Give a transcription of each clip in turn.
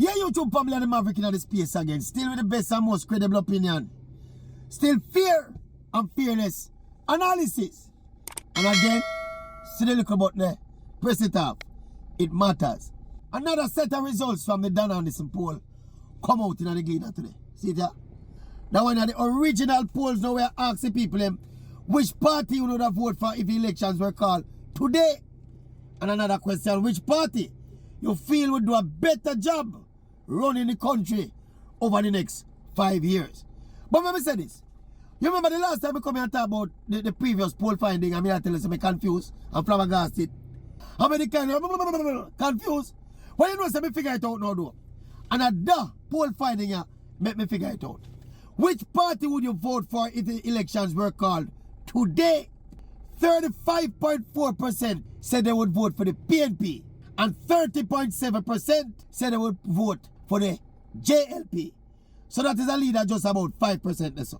Yeah, YouTube family and the Maverick in the space again. Still with the best and most credible opinion. Still fair and fearless analysis. And again, see the little button there. Press it off. It matters. Another set of results from the Dan Anderson poll come out in the Gleaner today. See it here? That one of the original polls now we are asking people which party you would have voted for if the elections were called today. And another question, which party you feel would do a better job running the country over the next 5 years. But let me say this. You remember the last time we come here and talk about the previous poll finding, and I tell you, I'm confused and flabbergasted. How many kind of confused? Well, you know, so me figure it out now, though. And at the poll finding here, make me figure it out. Which party would you vote for if the elections were called today? 35.4% said they would vote for the PNP. And 30.7% said they would vote for the JLP. So that is a lead at just about 5% or so.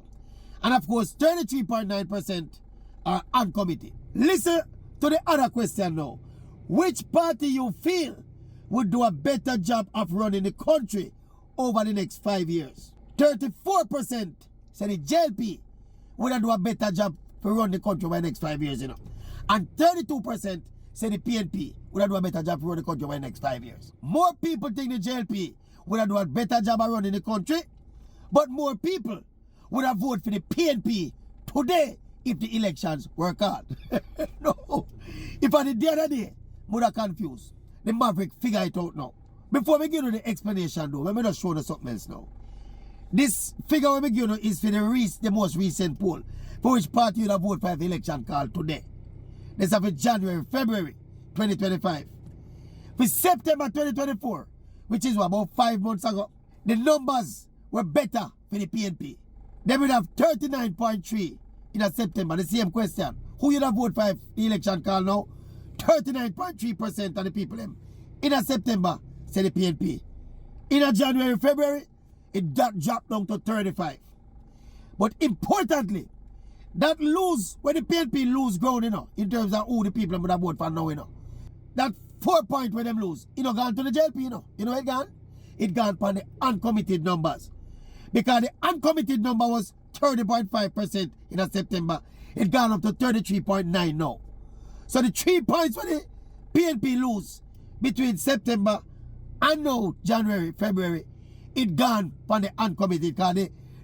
And of course, 33.9% are uncommitted. Listen to the other question now. Which party you feel would do a better job of running the country over the next 5 years? 34% said the JLP would do a better job to run the country over the next 5 years, you know. And 32% said the PNP would do a better job to run the country over the next 5 years. More people think the JLP would do a better job of running the country, but more people would have voted for the PNP today if the elections were called. No. If I did the other day, I would have confused. The Maverick figure it out now. Before we give you the explanation though, let me just show you something else now. This figure we give you is for the most recent poll, for which party you have voted for the election called today. This is for January, February 2025. For September 2024, which is about 5 months ago, the numbers were better for the PNP. They would have 39.3 in a September. The same question. Who would have voted for the election call now? 39.3% of the people in a September say the PNP. In a January, February, it dropped down to 35. But importantly, that lose, when the PNP lose ground, you know, in terms of who the people would have voted for now, you know. That 4 point when them lose, you know, gone to the JLP, you know. You know it gone? It gone for the uncommitted numbers. Because the uncommitted number was 30.5% in a September. It gone up to 33.9 now. So the 3 points for the PNP lose between September and now, January, February, it gone for the uncommitted. Because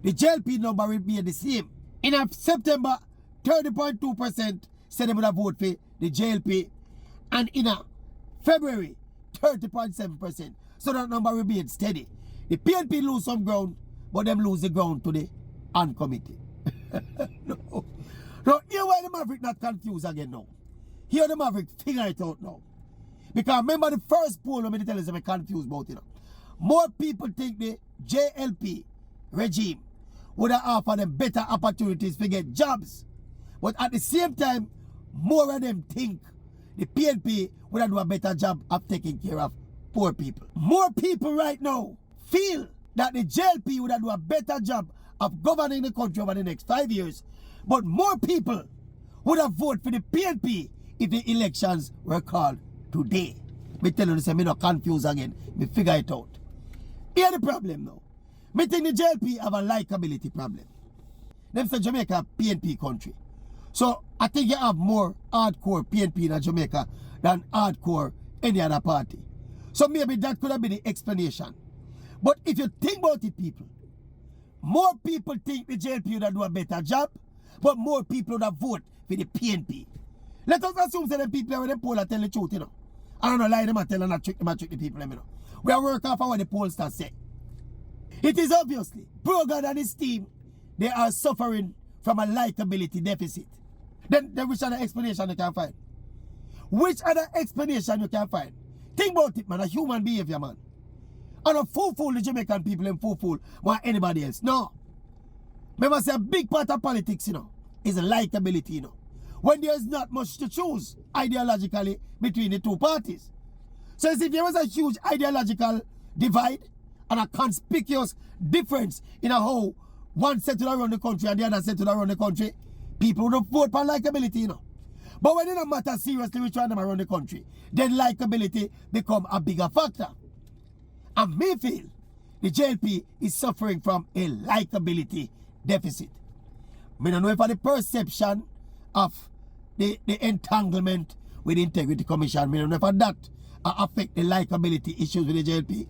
the JLP number will be the same. In a September, 30.2% said they would have voted for the JLP. And in a February, 30.7%. So that number will be steady. The PNP lose some ground, but them lose the ground to the uncommitted. No. Now, here why the Maverick not confused again now. Here the Maverick figure it out now. Because remember the first poll when me tell you I'm confused about it. More people think the JLP regime would have offered them better opportunities to get jobs. But at the same time, more of them think the PNP would have done a better job of taking care of poor people. More people right now feel that the JLP would have done a better job of governing the country over the next 5 years. But more people would have voted for the PNP if the elections were called today. Me tell you this, I'm not confused again. Me figure it out. Here's the problem now. Me think the JLP have a likability problem. Them say Jamaica a PNP country. So I think you have more hardcore PNP in Jamaica than hardcore any other party. So maybe that could have been the explanation. But if you think about it, people, more people think the JLP would have do a better job, but more people would have voted for the PNP. Let us assume that the people when the poll tell the truth, you know. I don't know, lie them and tell them not trick the people, you know. We are working off of what the pollsters say. It is obviously, Brogan and his team, they are suffering from a likability deficit. Then which other explanation you can find? Which other explanation you can find? Think about it, man, a human behavior, man. And a fool the Jamaican people and fool more anybody else. No. Remember, say a big part of politics, you know, is likability, you know. When there's not much to choose ideologically between the two parties. So as if there was a huge ideological divide and a conspicuous difference in how one set to run the country and the other set to run the country, people would vote for likability, you know. But when it don't matter seriously which one of them run the country, then likability become a bigger factor. And me feel the JLP is suffering from a likability deficit. I don't know if the perception of the entanglement with the Integrity Commission, I don't know if that affect the likability issues with the JLP.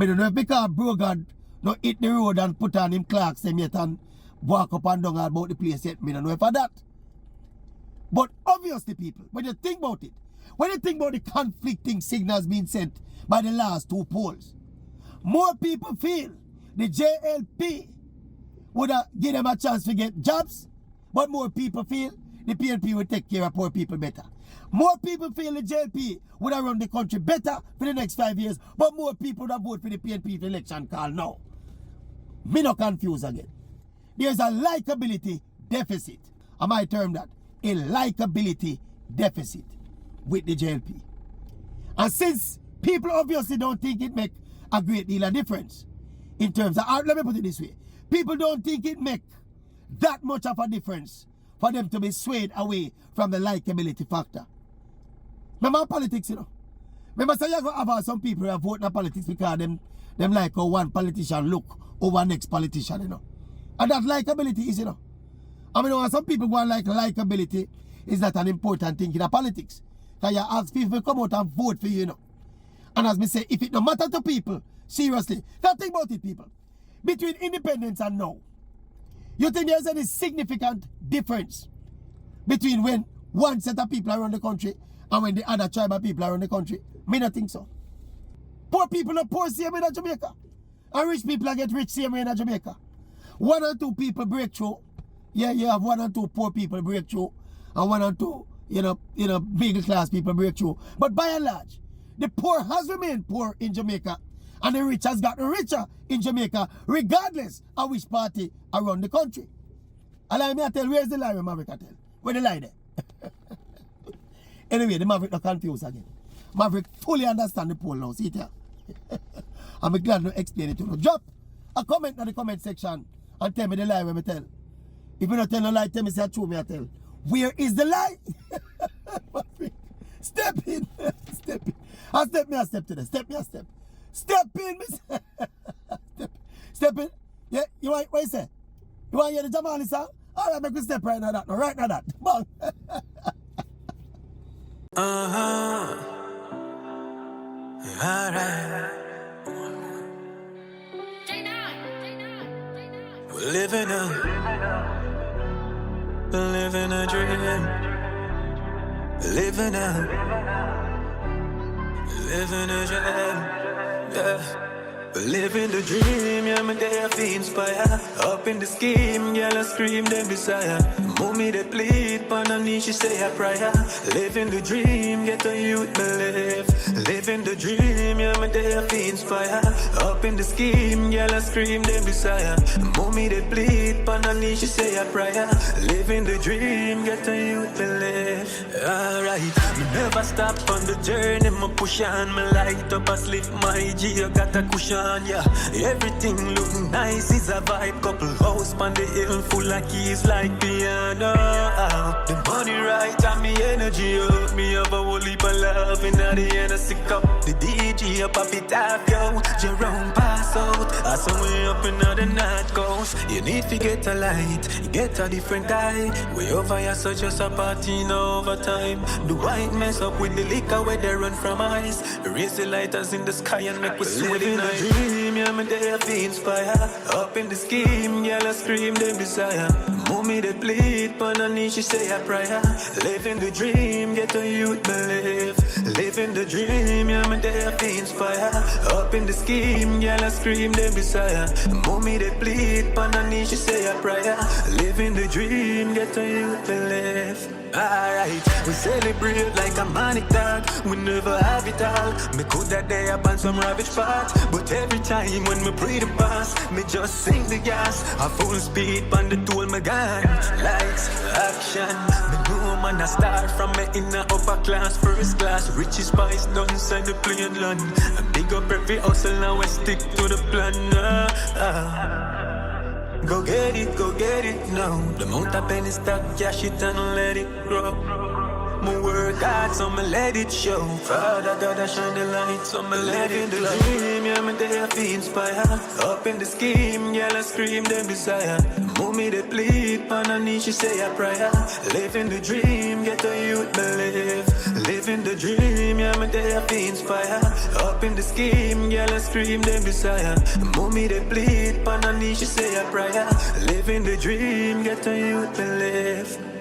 I don't know if because Brogard no hit the road and put on him clocks them yet and walk up and down about the place yet. I don't know if that. But obviously, people, when you think about it, when you think about the conflicting signals being sent by the last two polls, more people feel the JLP would give them a chance to get jobs, but more people feel the PNP will take care of poor people better. More people feel the JLP would have run the country better for the next 5 years, but more people would have voted for the PNP if the election call now. Me not confused again. There's a likability deficit. I might term that a likability deficit with the JLP. And since people obviously don't think it make a great deal of difference in terms of, let me put it this way, people don't think it make that much of a difference for them to be swayed away from the likability factor. Remember politics, you know. Remember say you go have some people who are voting in politics because them like how one politician look over next politician, you know. And that likability is, you know. I mean, some people go on like likability is not an important thing in the politics. Because you ask people to come out and vote for you, you know. And as me say, if it don't matter to people, seriously, don't think about it, people. Between independence and now, you think there's any significant difference between when one set of people are around the country and when the other tribe of people are around the country? Me not think so. Poor people are poor same way in Jamaica. And rich people are get rich same way in Jamaica. One or two people break through. Yeah, you have one or two poor people break through. And one or two, middle class people break through. But by and large, the poor has remained poor in Jamaica. And the rich has gotten richer in Jamaica, regardless of which party around the country. Allow me to tell, where's the lie with Maverick? I tell? Where the lie there? Anyway, the Maverick not confused again. Maverick fully understand the poll now. See it here. I'm glad to explain it to you. Drop a comment in the comment section and tell me the lie when I tell. If you don't tell no lie, tell me say true me I tell. Where is the lie? Maverick, step in. Step in. I step me a step today. Step me a step. Step in, miss. Step in. Yeah, you want what you say? You want to hear the Jamali song? All right, make a step right now that. No, right now that. Bang. Alright. We're living a dream. Living a dream. Yeah. Living the dream, yeah, me there feel inspired. Up in the scheme, girl, I scream them desire. Mommy they plead, pan her knee, she say a prayer. Living the dream, get a youth believe. Living the dream, yeah, me there feel inspired. Up in the scheme, girl, I scream them desire. Mommy they plead, pan her knee, she say a prayer. Living the dream, get a youth believe. Alright, me never stop on the journey, me push on, me light up a slip, my G, I got a cushion. Yeah, everything look nice, it's a vibe. Couple house on the hill full of keys like piano. The money right and me energy up. Me have a whole heap of love in the end of sick up. The DJ up a bit off, yo. Jerome pass out. I saw way up in the night coast. You need to get a light, you get a different eye. Way over here, so just a party no overtime. The white mess up with the liquor where they run from ice. Raise the lighters in the sky and make we sweat in the dream, yeah, me there feel inspired. Up in the scheme, girl, I scream them desire. Mommy they plead, pan her knee, she say a prayer. Living the dream, get a youth believe. Living the dream, yeah, me there feel inspired. Up in the scheme, girl, I scream them desire. Mommy they plead, pan her knee, she say a prayer. Living the dream, get a youth believe. Alright, we celebrate like a manic dog. We never have it all. Me could that day up on some rubbish part. But every time when me pray the pass, me just sing the gas. A full speed on the tool me gun. Lights, action. Me know man I start from me in the upper class, first class. Richie Spice done send the plane land. I big up every hustle now I stick to the plan. Go get it now. The amount of penny stock, cash it and let it grow. My work hard, so me let it show. Father God, I shine the light, so me let it glow. Living the dream, yeah, me there feel inspire. Up in the scheme, girl, I scream them desire. Mommy, they plead, pan her knee, she say a prayer. Living the dream, get a youth believe. Living the dream, yeah, me there feel inspire. Up in the scheme, girl, I scream them desire. Mommy, they plead, pan her knee, she say a prayer. Living the dream, get a youth believe.